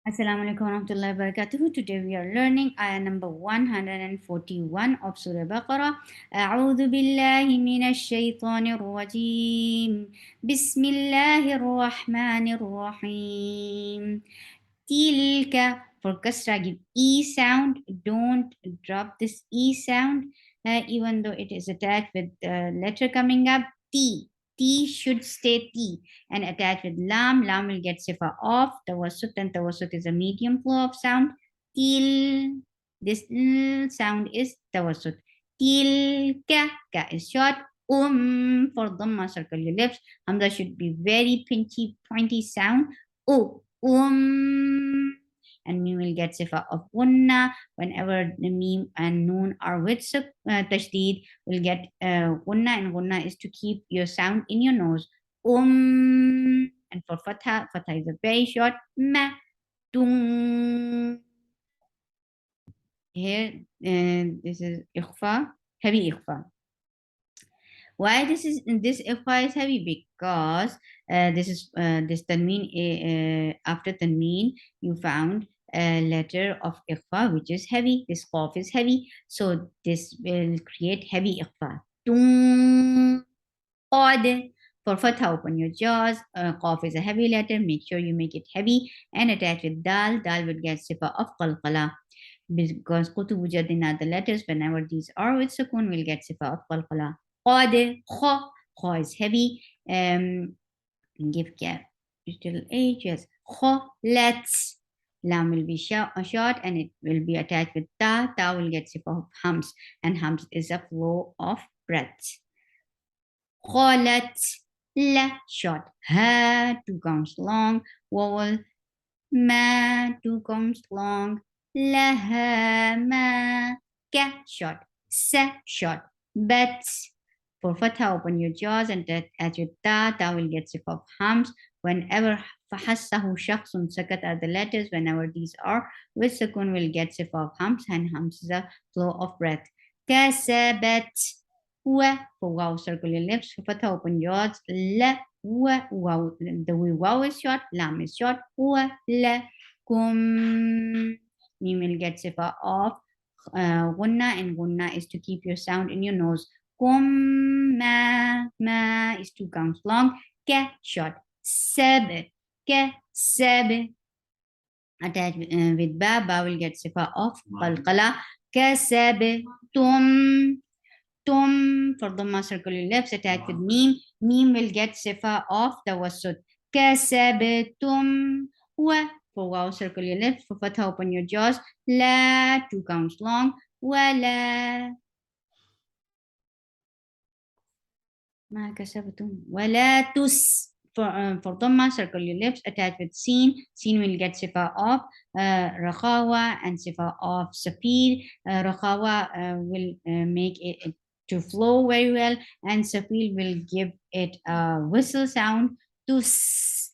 Assalamu alaikum warahmatullahi wabarakatuh. Today we are learning ayah number 141 of Surah Baqarah. A'udhu billahi minash shaitanir rajim. Bismillahir rahmanir rahim. Tilka, for kasra give e sound. Don't drop this e sound, even though it is attached with the letter coming up. T. T should stay T and attached with lam. Lam will get sifa off. Tawassut, and tawassut is a medium flow of sound. Til. This sound is tawassut. Tilka. Ka is short. For dhamma, circle your lips. Hamza should be very pinchy, pointy sound. And meme will get sifa of unna. Whenever the meme and noon are with tashdid, will get unna, and unna is to keep your sound in your nose. And for fatha, fatha is a very short ma. Tung. Here, this is ikhfa, heavy ikhfa. Why this ikhfa is heavy? Because this tanween, after tanween you found a letter of ikhfa which is heavy. This qaf is heavy, so this will create heavy ikhfa. Tung. Qad. For fatha, open your jaws. Qaf is a heavy letter. Make sure you make it heavy and attach with dal. Dal will get sifa of qalqala. Because kutubu jadin are the letters, whenever these are with sukun, we'll get sifa of qalqala. Qadir, kha. Kha is heavy. Give capital H, yes. Kha, let's. Lam will be short and it will be attached with ta. Ta will get sifa of hums, and hums is a flow of breath. Qalat, la, short. Ha, 2 counts long. Vowel, ma, 2 counts long. Laha, ma, ka, short. Sa, short. But, for fatha, open your jaws and attach with ta. Ta will get sifa of hums. Whenever fahassahu shakhsun, sakat are the letters. Whenever these are with sukun, will get sifa of hums, and hums is a flow of breath. Kasabat, wa, for wow, circle your lips. For fatha, open jaws. La, wa, wow. The wow is short. Lam is short. Wa, la, kum. You will get sifa of gunna, and gunna is to keep your sound in your nose. Kum, ma is 2 counts long. Ka, short. Sab, ka, sab. Attached with ba, ba will get sifa of qalqala. Kasab, tum. For dhamma, circle your lips. Attached with meme. Meme will get sifa of tawassut. Kasabtum. Wa, for wow, circle your lips. For fatha, open your jaws. La, 2 counts long. Wala. Ma kasabtum. Wala tus. For dhamma, circle your lips. Attached with seen. Seen will get sifa of rakhawa and sifa of sapir. Rakhawa will make it to flow very well, and sapir will give it a whistle sound. Tus.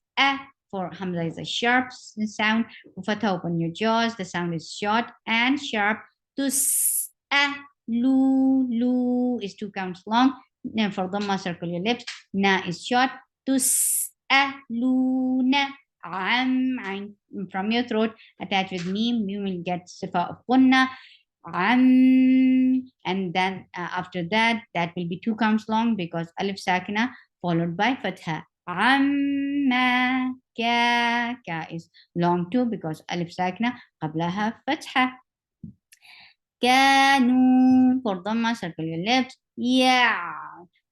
For hamza is a sharp sound. For fatha, open your jaws. The sound is short and sharp. Tus. Lu is 2 counts long. For dhamma, circle your lips. Na is short. Tus'aluna am, from your throat, attached with meme. You will get sifa of gunna. And then after that will be 2 counts long, because alif sakina followed by fatha. Amma, ka is long too, because alif sakina qablaha fatha. Kanu, for dhamma, circle your lips. Yeah.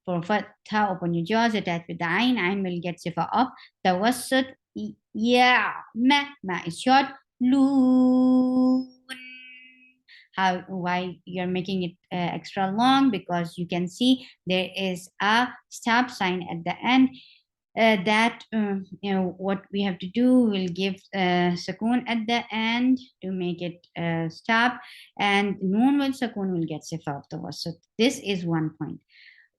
For fatha, open your jaws, attach with the ain. Ain will get sifa of tawassut. Yeah. Ma is short. Loon. Why you're making it extra long? Because you can see there is a stop sign at the end. What we have to do, we'll give sakun at the end to make it stop, and noon with sakun will get sifa of tawassut. This is one point.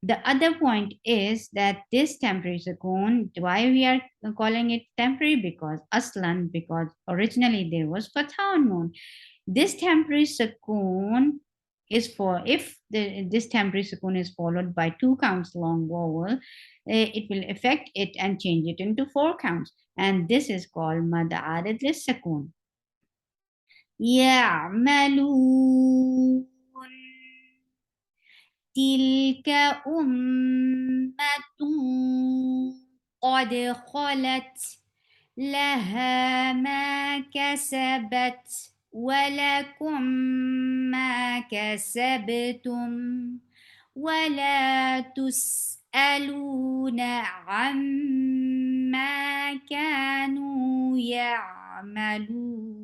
The other point is that this temporary sakun, why we are calling it temporary? Because aslan, because originally there was fatha on noon. This temporary sakun is for if this temporary sukun is followed by 2 counts long vowel, it will affect it and change it into 4 counts. And this is called mad arid lis sukun. يعملون تلك أمة قد خلت لها ما كسبت ولكم ما كسبتم ولا تسألون عما كانوا يعملون.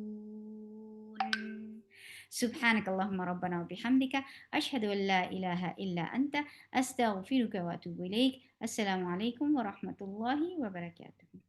سبحانك اللهم ربنا وبحمدك أشهد أن لا إله إلا أنت أستغفرك وأتوب إليك. السلام عليكم ورحمة الله وبركاته.